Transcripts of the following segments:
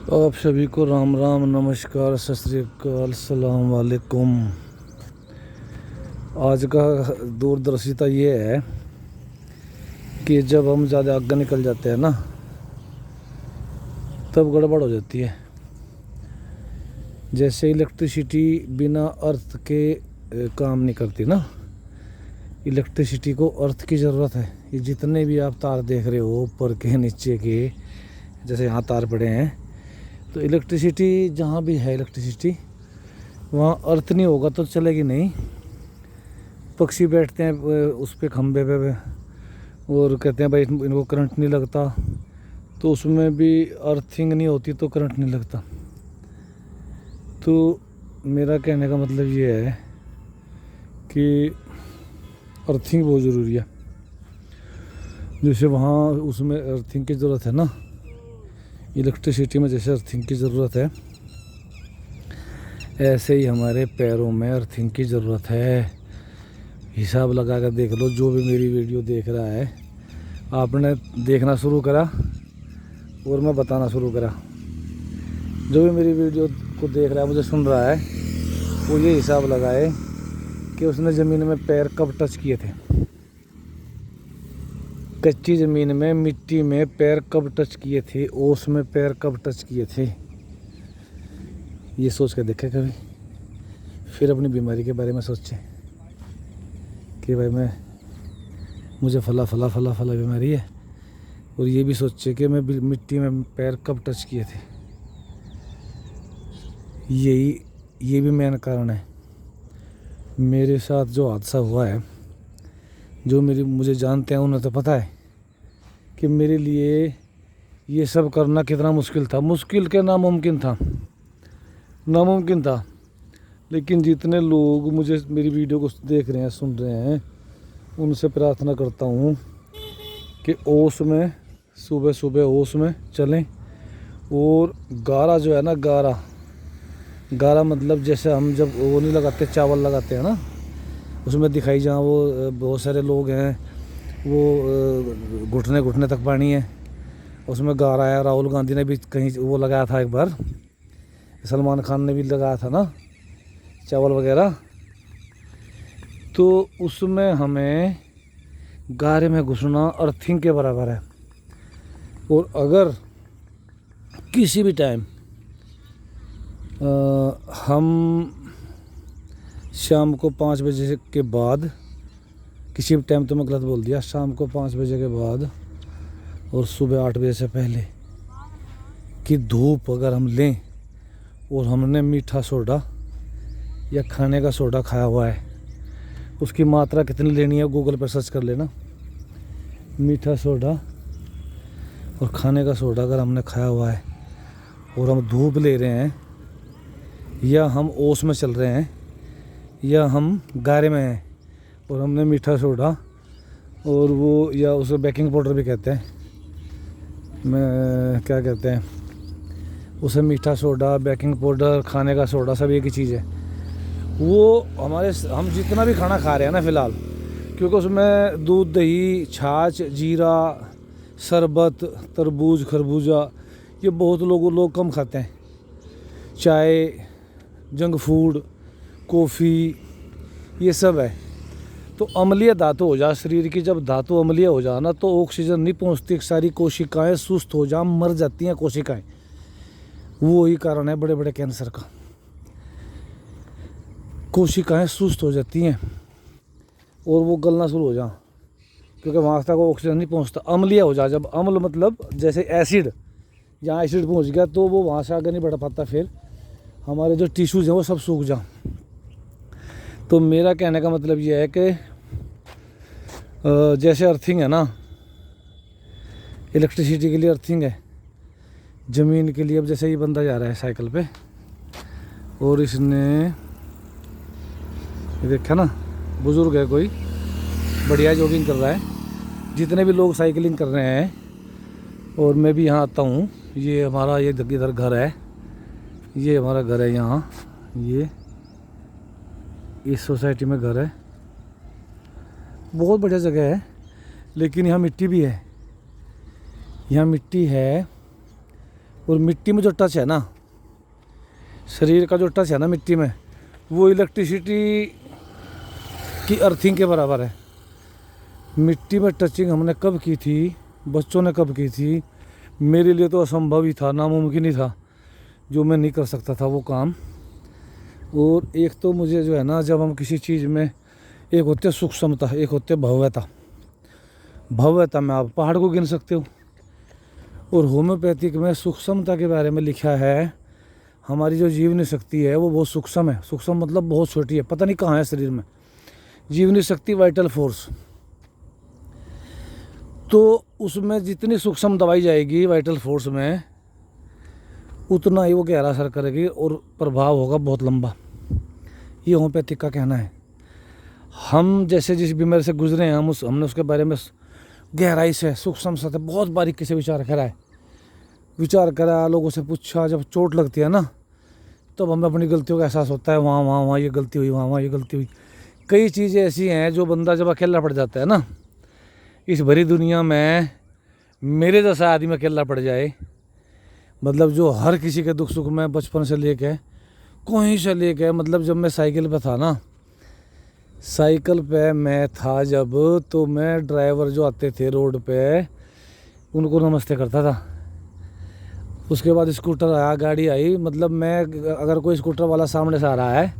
आप सभी को राम राम, नमस्कार, सत श्री अकाल, सलाम वालेकुम। आज का दूरदर्शिता ये है कि जब हम ज़्यादा आगे निकल जाते हैं ना, तब गड़बड़ हो जाती है। जैसे इलेक्ट्रिसिटी बिना अर्थ के काम नहीं करती ना। इलेक्ट्रिसिटी को अर्थ की ज़रूरत है। ये जितने भी आप तार देख रहे हो, ऊपर के नीचे के, जैसे यहाँ तार पड़े हैं, तो इलेक्ट्रिसिटी जहाँ भी है इलेक्ट्रिसिटी, वहाँ अर्थ नहीं होगा तो चलेगी नहीं। पक्षी बैठते हैं उस पे, खंबे पे, और कहते हैं भाई इनको करंट नहीं लगता, तो उसमें भी अर्थिंग नहीं होती तो करंट नहीं लगता। तो मेरा कहने का मतलब ये है कि अर्थिंग बहुत ज़रूरी है। जैसे वहाँ उसमें अर्थिंग की ज़रूरत है ना, इलेक्ट्रिसिटी में जैसे अर्थिंग की ज़रूरत है, ऐसे ही हमारे पैरों में अर्थिंग की ज़रूरत है। हिसाब लगा कर देख लो, जो भी मेरी वीडियो देख रहा है, आपने देखना शुरू करा और मैं बताना शुरू करा। जो भी मेरी वीडियो को देख रहा है, मुझे सुन रहा है, वो ये हिसाब लगाए कि उसने ज़मीन में पैर कब टच किए थे। कच्ची ज़मीन में, मिट्टी में पैर कब टच किए थे, ओस में पैर कब टच किए थे। ये सोच कर देखे कभी। फिर अपनी बीमारी के बारे में सोचें कि भाई मुझे फला फला फला फला बीमारी है, और ये भी सोचे कि मैं मिट्टी में पैर कब टच किए थे। ये भी मेन कारण है। मेरे साथ जो हादसा हुआ है, जो मुझे जानते हैं उन्हें तो पता है कि मेरे लिए ये सब करना कितना मुश्किल था। मुश्किल के नामुमकिन था। लेकिन जितने लोग मेरी वीडियो को देख रहे हैं, सुन रहे हैं, उनसे प्रार्थना करता हूँ कि ओस में, सुबह सुबह ओस में चलें। और गारा जो है ना, गारा मतलब जैसे हम जब वो नहीं लगाते, चावल लगाते हैं ना, उसमें दिखाई जहाँ वो बहुत सारे लोग हैं, वो घुटने तक पानी है, उसमें गारा है। राहुल गांधी ने भी कहीं वो लगाया था एक बार, सलमान खान ने भी लगाया था ना, चावल वगैरह। तो उसमें हमें गारे में घुसना अर्थिंग के बराबर है। और अगर किसी भी टाइम हम शाम को 5 बजे के बाद, किसी भी टाइम तो मैं गलत बोल दिया, शाम को 5 बजे के बाद और सुबह 8 बजे से पहले की धूप अगर हम लें, और हमने मीठा सोडा या खाने का सोडा खाया हुआ है, उसकी मात्रा कितनी लेनी है गूगल पर सर्च कर लेना। मीठा सोडा और खाने का सोडा अगर हमने खाया हुआ है, और हम धूप ले रहे हैं, या हम ओस में चल रहे हैं, या हम गारे में हैं, और हमने मीठा सोडा और वो, या उसे बेकिंग पाउडर भी कहते हैं, क्या कहते हैं उसे, मीठा सोडा, बेकिंग पाउडर, खाने का सोडा, सब एक ही चीज़ है। वो हम जितना भी खाना खा रहे हैं ना फ़िलहाल, क्योंकि उसमें दूध, दही, छाछ, जीरा, शरबत, तरबूज, खरबूजा, ये बहुत लोग कम खाते हैं। चाय, जंक फूड, कॉफ़ी, ये सब है। तो अम्लीय धातु हो जा शरीर की। जब धातु अम्लीय हो जा ना, तो ऑक्सीजन नहीं पहुंचती, सारी कोशिकाएं सुस्त हो जा, मर जाती हैं कोशिकाएं। वो ही कारण है बड़े बड़े कैंसर का। कोशिकाएं सुस्त हो जाती हैं और वो गलना शुरू हो जा, क्योंकि वहाँ तक ऑक्सीजन नहीं पहुंचता। अम्लीय हो जा, जब अम्ल मतलब जैसे एसिड, जहाँ एसिड पहुंच गया तो वो वहाँ से आगे नहीं बढ़ पाता, फिर हमारे जो टिश्यूज़ हैं वो सब सूख जा। तो मेरा कहने का मतलब ये है कि जैसे अर्थिंग है ना, इलेक्ट्रिसिटी के लिए अर्थिंग है, ज़मीन के लिए। अब जैसे ये बंदा जा रहा है साइकिल पे, और इसने ये देखा ना, बुज़ुर्ग है कोई, बढ़िया जॉगिंग कर रहा है। जितने भी लोग साइकिलिंग कर रहे हैं, और मैं भी यहाँ आता हूँ, ये हमारा ये इधर घर है, ये हमारा घर है यहाँ, ये इस सोसाइटी में घर है। बहुत बढ़िया जगह है, लेकिन यहाँ मिट्टी भी है। यहाँ मिट्टी है और मिट्टी में जो टच है ना, शरीर का जो टच है ना मिट्टी में, वो इलेक्ट्रिसिटी की अर्थिंग के बराबर है। मिट्टी में टचिंग हमने कब की थी, बच्चों ने कब की थी, मेरे लिए तो असंभव ही था, नामुमकिन ही था, जो मैं नहीं कर सकता था वो काम। और एक तो मुझे जो है ना, जब हम किसी चीज़ में, एक होते सूक्ष्मता, एक होते भव्यता। भव्यता में आप पहाड़ को गिन सकते हो, और होम्योपैथिक में सूक्ष्मता के बारे में लिखा है, हमारी जो जीवनी शक्ति है वो बहुत सूक्ष्म है। सूक्ष्म मतलब बहुत छोटी है, पता नहीं कहाँ है शरीर में। जीवनी शक्ति, वाइटल फोर्स, तो उसमें जितनी सूक्ष्म दवाई जाएगी वाइटल फोर्स में, उतना ही वो गहरा असर करेगी और प्रभाव होगा बहुत लंबा। ये होम्योपैथिक का कहना है। हम जैसे जिस बीमारी से गुजरे हैं, हमने उसके बारे में गहराई से, सूक्ष्म से, बहुत बारीकी से विचार करा, लोगों से पूछा। जब चोट लगती है ना, तब हमें अपनी गलतियों का एहसास होता है, वहाँ ये गलती हुई, वहाँ ये गलती हुई। कई चीज़ें ऐसी हैं जो बंदा जब अकेला पड़ जाता है ना, इस भरी दुनिया में मेरे जैसा आदमी अकेला पड़ जाए, मतलब जो हर किसी के दुख सुख में बचपन से लेके, कहीं से लेके, मतलब जब मैं साइकिल पे था ना, साइकिल पे मैं था जब, तो मैं ड्राइवर जो आते थे रोड पे, उनको नमस्ते करता था। उसके बाद स्कूटर आया, गाड़ी आई, मतलब मैं अगर कोई स्कूटर वाला सामने से आ रहा है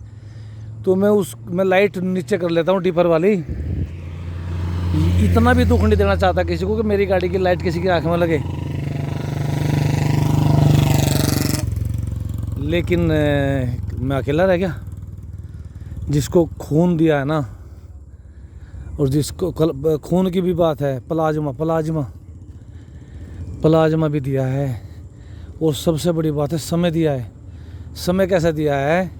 तो मैं लाइट नीचे कर लेता हूँ, टिपर वाली। इतना भी दुख नहीं देना चाहता किसी को कि मेरी गाड़ी की लाइट किसी की आँख में लगे। लेकिन मैं अकेला रह गया। जिसको खून दिया है ना, और जिसको खून की भी बात है, प्लाज्मा भी दिया है, और सबसे बड़ी बात है समय दिया है। समय कैसे दिया है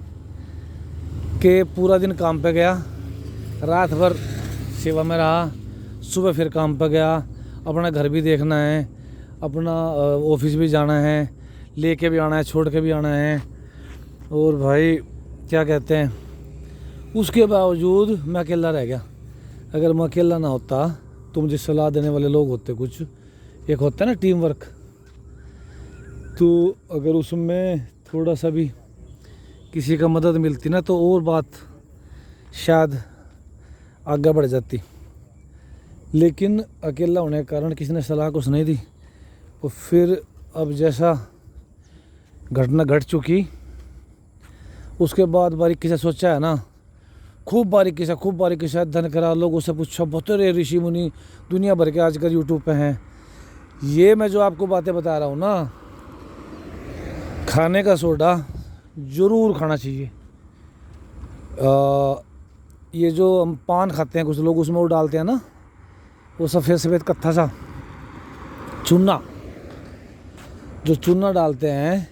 कि पूरा दिन काम पे गया, रात भर सेवा में रहा, सुबह फिर काम पे गया, अपना घर भी देखना है, अपना ऑफिस भी जाना है, लेके भी आना है, छोड़ के भी आना है। और भाई क्या कहते हैं, उसके बावजूद मैं अकेला रह गया। अगर मैं अकेला ना होता तो मुझे सलाह देने वाले लोग होते कुछ, एक होता है ना टीम वर्क, तो अगर उसमें थोड़ा सा भी किसी का मदद मिलती ना, तो और बात शायद आगे बढ़ जाती। लेकिन अकेला होने के कारण किसी ने सलाह कुछ नहीं दी। और फिर अब जैसा घटना घट चुकी, उसके बाद बारीकी से सोचा है ना, खूब बारीकी से अध्ययन करा, लोगों से पूछा, बहुत रे ऋषि मुनि दुनिया भर के आजकल यूट्यूब पे हैं। ये मैं जो आपको बातें बता रहा हूँ ना, खाने का सोडा ज़रूर खाना चाहिए। ये जो हम पान खाते हैं, कुछ लोग उसमें वो डालते हैं ना, वो सफ़ेद कत्था सा चूना, जो चूना डालते हैं,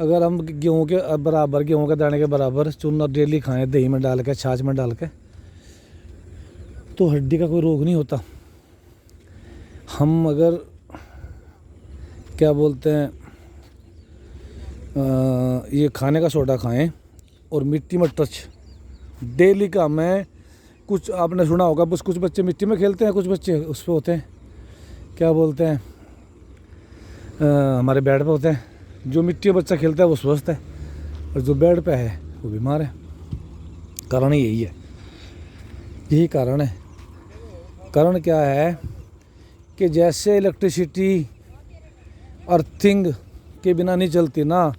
अगर हम गेहूं के दाने के बराबर चूना डेली खाएं, दही में डाल के, छाछ में डाल के, तो हड्डी का कोई रोग नहीं होता। हम अगर क्या बोलते हैं, ये खाने का सोडा खाएं और मिट्टी में टच डेली का, मैं कुछ आपने सुना होगा, बस कुछ बच्चे मिट्टी में खेलते हैं, कुछ बच्चे उस पर होते हैं, क्या बोलते हैं, हमारे बेड पे होते हैं। जो मिट्टी में बच्चा खेलता है वो स्वस्थ है, और जो बेड पे है वो बीमार है। कारण यही है, यही कारण है। कारण क्या है कि जैसे इलेक्ट्रिसिटी अर्थिंग के बिना नहीं चलती ना,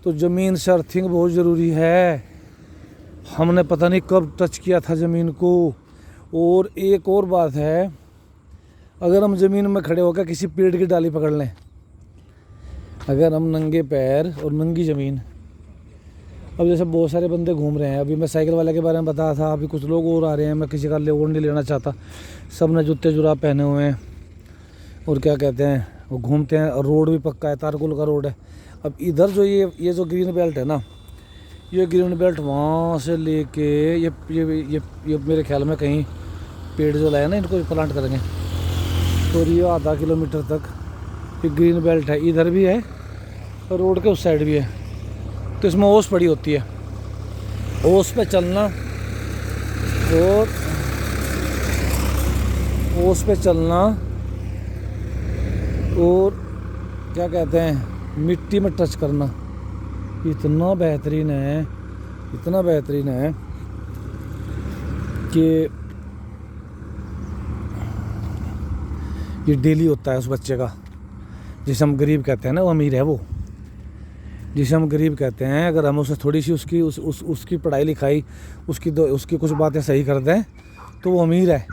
तो ज़मीन से अर्थिंग बहुत ज़रूरी है। हमने पता नहीं कब टच किया था ज़मीन को। और एक और बात है, अगर हम ज़मीन में खड़े होकर किसी पेड़ की डाली पकड़ लें, अगर हम नंगे पैर और नंगी ज़मीन, अब जैसे बहुत सारे बंदे घूम रहे हैं, अभी मैं साइकिल वाले के बारे में बताया था, अभी कुछ लोग और आ रहे हैं, मैं किसी का और नहीं लेना चाहता, सब ने जूते जुराब पहने हुए हैं, और क्या कहते हैं, वो घूमते हैं, और रोड भी पक्का है, तारकुल का रोड है। अब इधर जो ये जो ग्रीन बेल्ट है ना, ये ग्रीन बेल्ट वहाँ से लेके ये मेरे ख्याल में कहीं पेड़ जो लाए ना, इनको प्लांट करेंगे, तो ये आधा किलोमीटर तक ये ग्रीन बेल्ट है। इधर भी है और रोड के उस साइड भी है, तो इसमें ओस पड़ी होती है। ओस पे चलना और ओस पे चलना, और क्या कहते हैं, मिट्टी में टच करना इतना बेहतरीन है, इतना बेहतरीन है कि ये डेली होता है उस बच्चे का, जिसे हम गरीब कहते हैं ना, वो अमीर है। वो जिसे हम गरीब कहते हैं, अगर हम उसे थोड़ी सी उसकी पढ़ाई लिखाई, उसकी कुछ बातें सही कर दें तो वो अमीर है।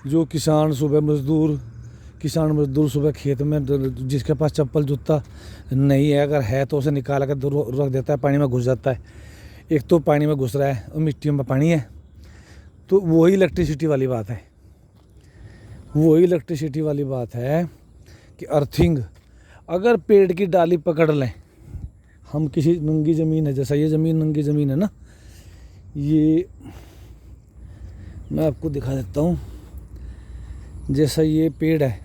जो किसान मजदूर सुबह खेत में, जिसके पास चप्पल जूता नहीं है, अगर है तो उसे निकाल कर रख देता है, पानी में घुस जाता है। एक तो पानी में घुस रहा है और मिट्टी में पानी है, तो वही इलेक्ट्रिसिटी वाली बात है। वही इलेक्ट्रिसिटी वाली बात है कि अर्थिंग, अगर पेड़ की डाली पकड़ लें, हम किसी नंगी ज़मीन है, जैसा ये ज़मीन नंगी ज़मीन है ना, ये मैं आपको दिखा देता हूँ। जैसा ये पेड़ है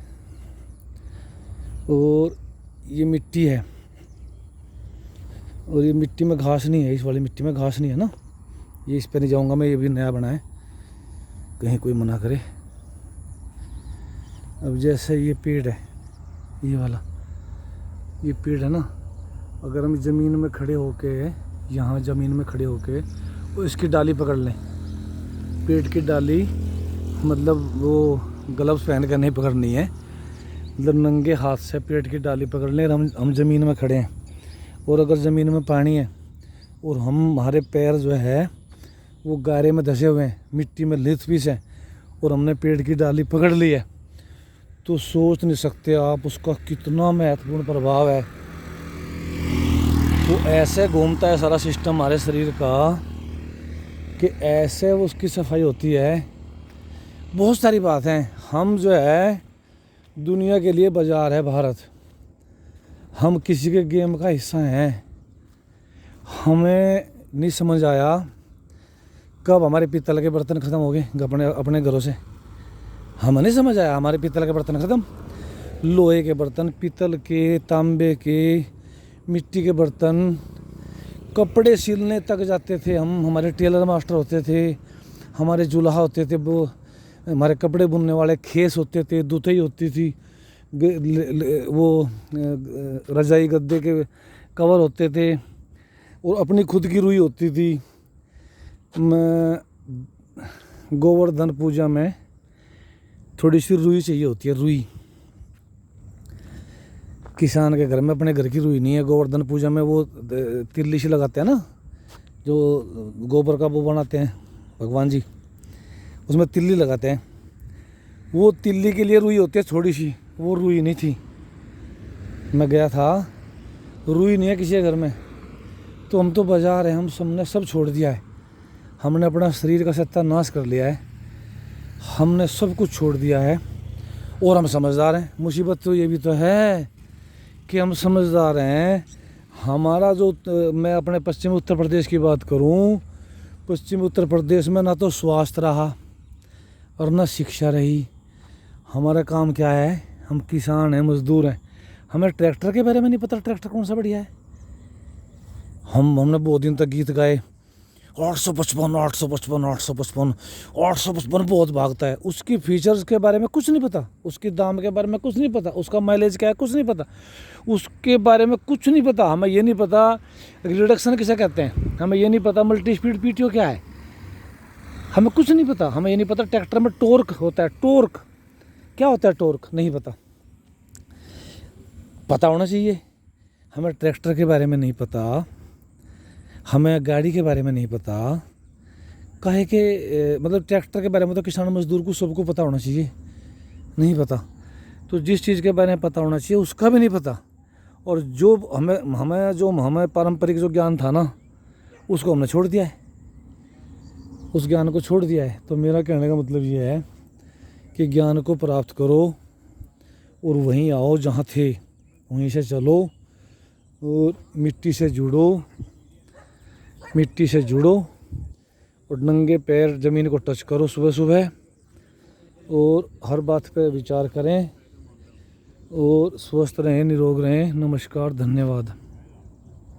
और ये मिट्टी है, और ये मिट्टी में घास नहीं है, इस वाली मिट्टी में घास नहीं है ना, ये इस पे नहीं जाऊँगा मैं, ये भी नया बना है, कहीं कोई मना करे। अब जैसे ये पेड़ है, ये वाला ये पेड़ है ना, अगर हम ज़मीन में खड़े होके, यहाँ ज़मीन में खड़े होके वो इसकी डाली पकड़ लें, पेड़ की डाली, मतलब वो ग्लव्स पहन कर नहीं पकड़नी है, मतलब नंगे हाथ से पेड़ की डाली पकड़ लें। हम ज़मीन में खड़े हैं, और अगर ज़मीन में पानी है और हमारे पैर जो है वो गारे में धंसे हुए हैं, मिट्टी में लिथपीस है, और हमने पेड़ की डाली पकड़ ली है, तो सोच नहीं सकते आप उसका कितना महत्वपूर्ण प्रभाव है। वो ऐसे घूमता है सारा सिस्टम हमारे शरीर का कि ऐसे उसकी सफाई होती है। बहुत सारी बातें हैं। हम जो है दुनिया के लिए बाजार है भारत, हम किसी के गेम का हिस्सा हैं। हमें नहीं समझ आया कब हमारे पीतल के बर्तन ख़त्म हो गए अपने घरों से। हमें नहीं समझ आया हमारे पीतल के बर्तन ख़त्म, लोहे के बर्तन, पीतल के, तांबे के, मिट्टी के बर्तन, कपड़े सिलने तक जाते थे हम, हमारे टेलर मास्टर होते थे, हमारे जुल्हा होते थे, वो हमारे कपड़े बुनने वाले, खेस होते थे, दुतई होती थी, वो रजाई गद्दे के कवर होते थे, और अपनी खुद की रुई होती थी। गोवर्धन पूजा में थोड़ी सी रुई चाहिए होती है, रुई। किसान के घर में अपने घर की रुई नहीं है। गोवर्धन पूजा में वो तिल्ली सी लगाते हैं ना, जो गोबर का वो बनाते हैं भगवान जी, उसमें तिल्ली लगाते हैं। वो तिल्ली के लिए रुई होती है थोड़ी सी, वो रुई नहीं थी। मैं गया था, रुई नहीं है किसी के घर में, तो हम तो बाजार हैं, हम सबने सब छोड़ दिया है। हमने अपना शरीर का सत्यानाश कर लिया है, हमने सब कुछ छोड़ दिया है, और हम समझदार हैं। मुसीबत तो ये भी तो है कि हम समझदार हैं। हमारा जो मैं अपने पश्चिमी उत्तर प्रदेश की बात करूं, पश्चिमी उत्तर प्रदेश में ना तो स्वास्थ्य रहा और ना शिक्षा रही। हमारा काम क्या है, हम किसान हैं, मजदूर हैं, हमें ट्रैक्टर के बारे में नहीं पता, ट्रैक्टर कौन सा बढ़िया है। हमने बहुत दिन तक गीत गाए, 855 855 855 855 बहुत भागता है। उसकी फीचर्स के बारे में कुछ नहीं पता, उसके दाम के बारे में कुछ नहीं पता, उसका माइलेज क्या है कुछ नहीं पता, उसके बारे में कुछ नहीं पता। हमें ये नहीं पता रिडक्शन किसे कहते हैं, हमें ये नहीं पता मल्टी स्पीड पीटीओ क्या है, हमें कुछ नहीं पता। हमें ये नहीं पता ट्रैक्टर में टॉर्क होता है, टॉर्क क्या होता है, टॉर्क नहीं पता। पता होना चाहिए। हमें ट्रैक्टर के बारे में नहीं पता, हमें गाड़ी के बारे में नहीं पता, काहे के मतलब ट्रैक्टर के बारे में तो किसान मजदूर को सबको पता होना चाहिए, नहीं पता। तो जिस चीज़ के बारे में पता होना चाहिए उसका भी नहीं पता। और जो हमें पारंपरिक जो ज्ञान था ना, उसको हमने छोड़ दिया है, उस ज्ञान को छोड़ दिया है। तो मेरा कहने का मतलब ये है कि ज्ञान को प्राप्त करो और वहीं आओ जहाँ थे, वहीं से चलो और मिट्टी से जुड़ो और नंगे पैर ज़मीन को टच करो सुबह सुबह, और हर बात पे विचार करें और स्वस्थ रहें, निरोग रहें। नमस्कार, धन्यवाद।